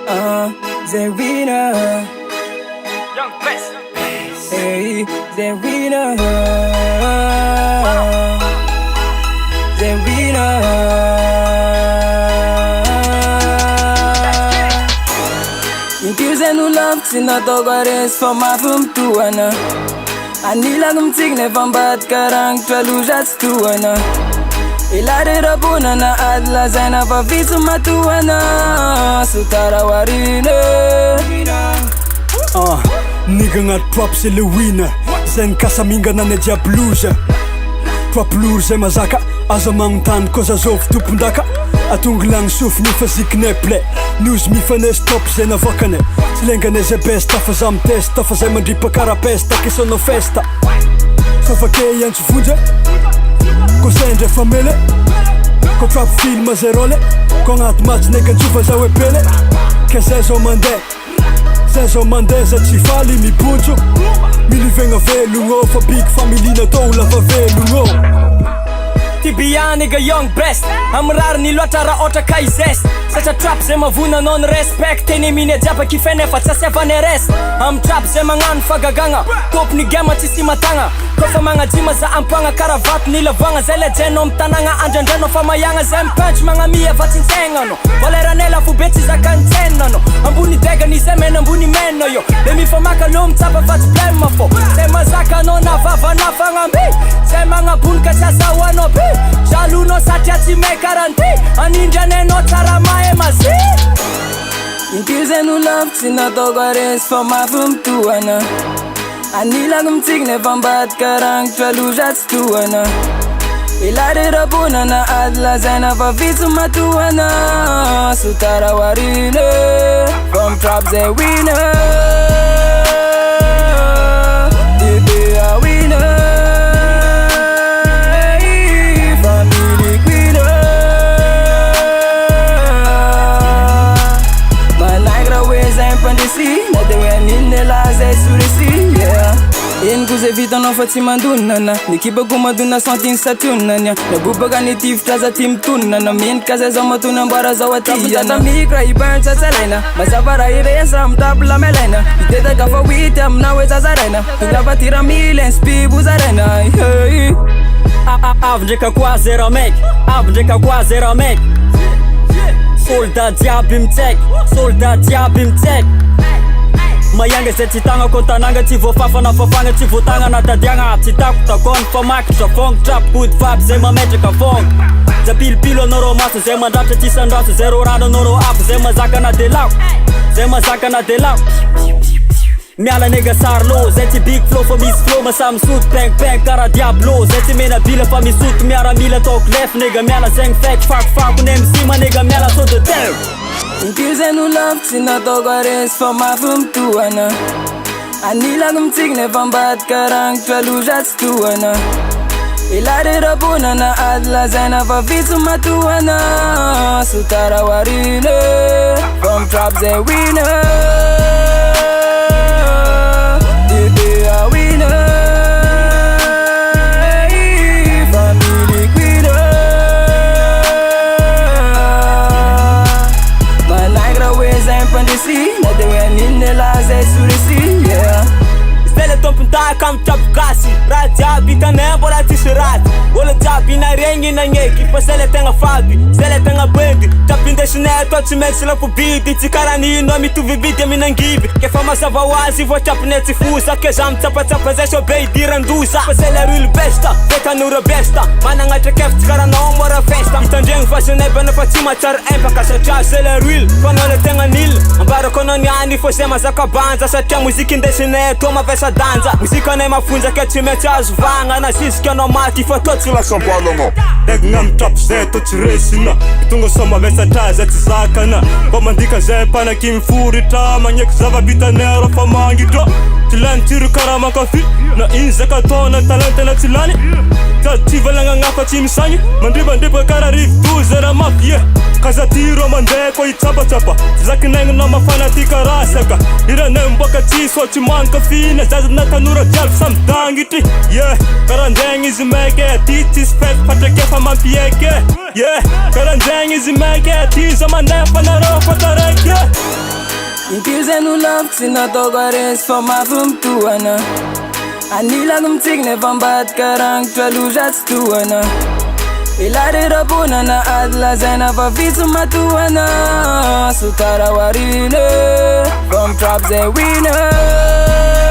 Zerina, Young Best. hey, Zerina, Zerina. Inkiuzen love sinatogwares famafum tuana. Anilang mtigne fambat karang tralujats tuana. Ilare rabunana adla zaina vavisu matuana. Sutara warine. Nigga nga trap se le winner. Zen kasaminga na ne diabluja. Trap lourd zay mazaka. Aza magnontany koa zazôvy tompondaka. Atonglang sofy mifazikine ple. Nozy mifanes top zay navakane. Tsy lengane zay besta fa za mitesta. Fa zay mandripa karapesta kesonao festa. Safake iantso vonjy ko sendra famele. Ko trap film zay role. Ko agnaty match nega antsofa za hoe pele. Ke zay zao mandeha. Zay zao mandeha za tsy faly mibonjo. Milivegna velogno fa big family natao lava velogno. TBA nigga Young Best. Amrary ny loatra raha ohatra ka izest. Satria trap zay mavona non respect. Teny mine jiaby kifene fa tsy asevane res. Am trap zay magnano fagagagna. Top ny game tsy sy matagna. Kofa magnajima za ampagna karavato ny lavagna. Zay le jeno am tanagna andrandrano fa mayagna. Zay mpunch magnamia fa tsy ntegnano. Valeranela fo be tsy zakantsennano. Ambony degany zay mena ambony mena yo. Le mifamaka lo mitsapa fa tsy blema fo. Zay mazaka anao na vavana fagnambi. Zay magnabonika tsy azahoanao bi. Jalounao satria tsy may karanty. Anindranenao tsara mahay mazy. Inkiuzen love sinatogwares famafum tuana. Anilang mtigne fambat karang tralujats tuana. Ilare rabunana adla zaina vavisu matuana. Sutara warine from trap zay winner. TBA winner. Family winner. Managra weza impandisi. Nadewe ninela zay surisi. Yeah. Eniko zay vitanao fa tsy mandonana. Nikibako madona santiny satonana. Nabubaga ny tivitra za ty mitonana. Mentika zay zao matona ambara zao atyana. Mikra iban tsatsalaina. Mazava raha iresa mitapila melaina. Itetaka fa wity amina hoe zazaraina. Tonga fa tira milen spibu zaraina. Avy ndraika koa zay raha meky. Avy ndraika koa zay raha meky. Soldat jiaby mitsaiky. Soldat jiaby mitsaiky. Mayanga zay tsy tagna ko tananga tsy voafafana fafagna tsy voatagna na tadiagna tsy tako takony fa makitra fongo trap good vab zay mametraka fongo japilipilo anao rô maso zay mandratra tsy sandraso zay rô rano anao rô afo zay mazaka na delao zay mazaka na delao miala nega sarlo zay tsy big flow fa misy flow masamy soto peng kara diablo zay tsy mena bila fa misoto miaramila toko lef nega miala zegny fake fakofako ny MC ma nega miala so de terre. Inkiuzen love sinatogwares famafum tuana. Anilang mtigne fambat karang tralujats tuana. Ilare rabunana adla zaina vavisu matuana. Sutara warine from trap zay winner. TBA winner. Family winner. Managra weza impandisi. Nadewe ninela zay surisi. Yeah. Stele tompintaka am trap kasi. Raha jiaby hitanay mbola tsisy raty. Olo jiaby na regny na gneky. Fa sele tegna faby, sele tegna bendy. Trap indesinay atao tsy maintsy lafo bidy. Tsy karaha nino mitovy bidy aminangiby. Ke fa mazava hoazy vo trapinay tsy fosa. Ke za mitsapatsapa zay so be idirandoza. Fa sele real besta, be tanora besta. Managnatra kef tsy karaha nao mora festa. Mitandregny vasinay bana fa tsy matsara empaka. Satria sele real, fa nao le tegna nil. Ambarako anao niany fô zay mazaka banja. Satria muzika indesinay atao mavesa danja. Muzika anay mafonja ke tsy maintsy azo vagna. Na zisika anao maty fa to tsy lasambalana. Nega am trap zay to tsy resina. Tonga sa mavesatra zay tsy zakana. Fa mandika zay panaky mifuritra. Magneky zava-bitanay ra fa mangitra. Tsy lany tiro karaha makafi. Na iny zaka taona talentana tsy lany. Tsy valagna agnafa tsy misagny. Mandribandriba karaha rivodoza raha mafy yeah. Kaza tiro mandeha koa hitsapatsapa. Tsy zakinegna na mafana ty karasaka. Iranay mboka tsy so tsy manka fina. Zaza na tanora jiaby samy dangitry. Yeah, karaha ndregny izy meke. Ty tsisy fety patrake fa mampieke. Yeah, karaha ndregny izy meke. Ty za mandeha fa nareo fa tareke. Impilzay lavitra tsy nataoko aresy fa mafy mitohana anilako mitsigny efa ambadika rangotra loza tsy tohana ilareraponana ady lazaina fa vitsy matohana sotara warine from trap zay winner